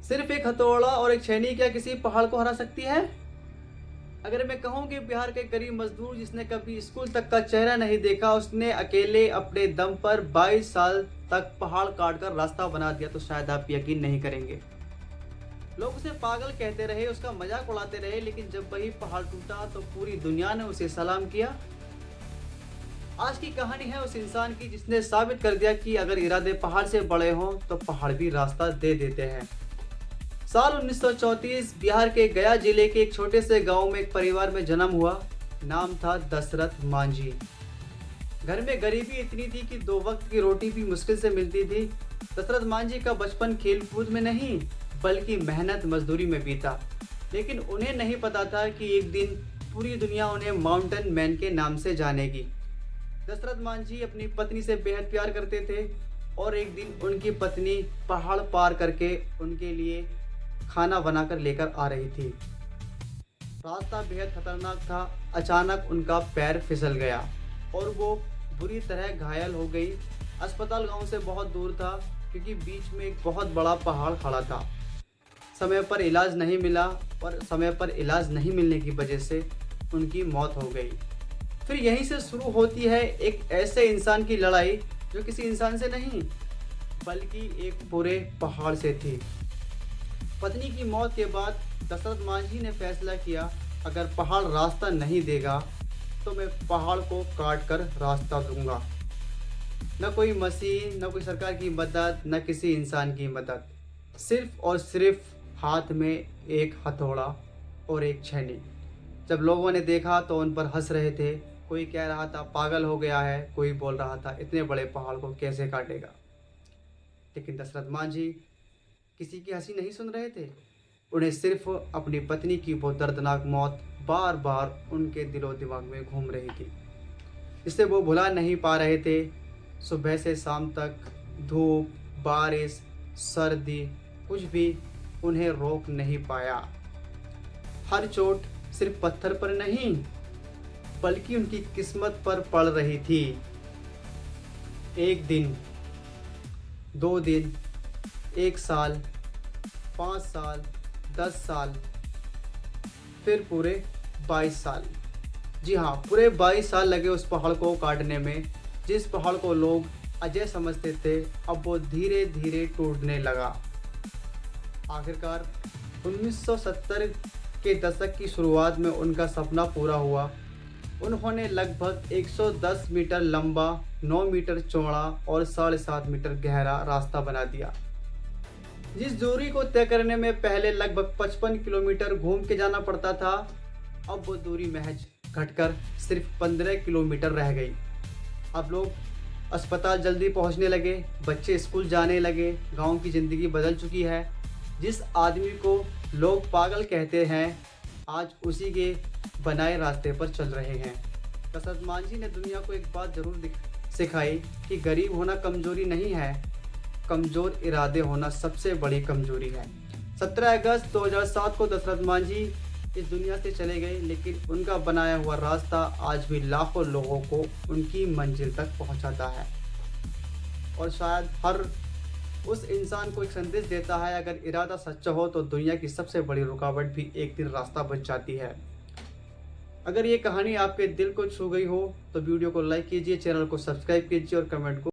सिर्फ एक हथौड़ा और एक छेनी क्या किसी पहाड़ को हरा सकती है? अगर मैं कहूँ कि बिहार के गरीब मजदूर जिसने कभी स्कूल तक का चेहरा नहीं देखा, उसने अकेले अपने दम पर 22 साल तक पहाड़ काट कर रास्ता बना दिया, तो शायद आप यकीन नहीं करेंगे। लोग उसे पागल कहते रहे, उसका मजाक उड़ाते रहे, लेकिन जब वही पहाड़ टूटा तो पूरी दुनिया ने उसे सलाम किया। आज की कहानी है उस इंसान की जिसने साबित कर दिया कि अगर इरादे पहाड़ से बड़े हों तो पहाड़ भी रास्ता दे देते हैं। साल 1934 बिहार के गया जिले के एक छोटे से गांव में एक परिवार में जन्म हुआ। नाम था दशरथ मांझी। घर में गरीबी इतनी थी कि 2 वक्त की रोटी भी मुश्किल से मिलती थी। दशरथ मांझी का बचपन खेल कूद में नहीं बल्कि मेहनत मजदूरी में बीता। लेकिन उन्हें नहीं पता था कि एक दिन पूरी दुनिया उन्हें माउंटेन मैन के नाम से जानेगी। दशरथ मांझी अपनी पत्नी से बेहद प्यार करते थे और एक दिन उनकी पत्नी पहाड़ पार करके उनके लिए खाना बनाकर लेकर आ रही थी। रास्ता बेहद खतरनाक था। अचानक उनका पैर फिसल गया और वो बुरी तरह घायल हो गई। अस्पताल गांव से बहुत दूर था क्योंकि बीच में एक बहुत बड़ा पहाड़ खड़ा था। समय पर इलाज नहीं मिला और समय पर इलाज नहीं मिलने की वजह से उनकी मौत हो गई। फिर यहीं से शुरू होती है एक ऐसे इंसान की लड़ाई जो किसी इंसान से नहीं बल्कि एक पूरे पहाड़ से थी। पत्नी की मौत के बाद दशरथ मांझी ने फैसला किया, अगर पहाड़ रास्ता नहीं देगा तो मैं पहाड़ को काट कर रास्ता दूंगा। न कोई मशीन, न कोई सरकार की मदद, न किसी इंसान की मदद, सिर्फ और सिर्फ हाथ में एक हथौड़ा और एक छेनी। जब लोगों ने देखा तो उन पर हंस रहे थे। कोई कह रहा था पागल हो गया है, कोई बोल रहा था इतने बड़े पहाड़ को कैसे काटेगा। लेकिन दशरथ मांझी किसी की हंसी नहीं सुन रहे थे। उन्हें सिर्फ अपनी पत्नी की वो दर्दनाक मौत बार बार उनके दिलो दिमाग में घूम रही थी, जिसे वो भुला नहीं पा रहे थे। सुबह से शाम तक धूप, बारिश, सर्दी, कुछ भी उन्हें रोक नहीं पाया। हर चोट सिर्फ पत्थर पर नहीं बल्कि उनकी किस्मत पर पड़ रही थी। एक दिन, 2 दिन, 1 साल, 5 साल, 10 साल, फिर पूरे 22 साल। जी हाँ, पूरे 22 साल लगे उस पहाड़ को काटने में। जिस पहाड़ को लोग अजय समझते थे, अब वो धीरे धीरे टूटने लगा। आखिरकार 1970 के दशक की शुरुआत में उनका सपना पूरा हुआ। उन्होंने लगभग 110 मीटर लंबा, 9 मीटर चौड़ा और 7.5 मीटर गहरा रास्ता बना दिया। जिस दूरी को तय करने में पहले लगभग 55 किलोमीटर घूम के जाना पड़ता था, अब वो दूरी महज घटकर सिर्फ 15 किलोमीटर रह गई। अब लोग अस्पताल जल्दी पहुंचने लगे, बच्चे स्कूल जाने लगे, गांव की ज़िंदगी बदल चुकी है। जिस आदमी को लोग पागल कहते हैं, आज उसी के बनाए रास्ते पर चल रहे हैं। दशरथ मांझी ने दुनिया को एक बात जरूर सिखाई कि गरीब होना कमजोरी नहीं है, कमज़ोर इरादे होना सबसे बड़ी कमजोरी है। 17 अगस्त 2007 को दशरथ मांझी इस दुनिया से चले गए, लेकिन उनका बनाया हुआ रास्ता आज भी लाखों लोगों को उनकी मंजिल तक पहुंचाता है। और शायद हर उस इंसान को एक संदेश देता है, अगर इरादा सच्चा हो तो दुनिया की सबसे बड़ी रुकावट भी एक दिन रास्ता बन जाती है। अगर ये कहानी आपके दिल को छू गई हो तो वीडियो को लाइक कीजिए, चैनल को सब्सक्राइब कीजिए और कमेंट को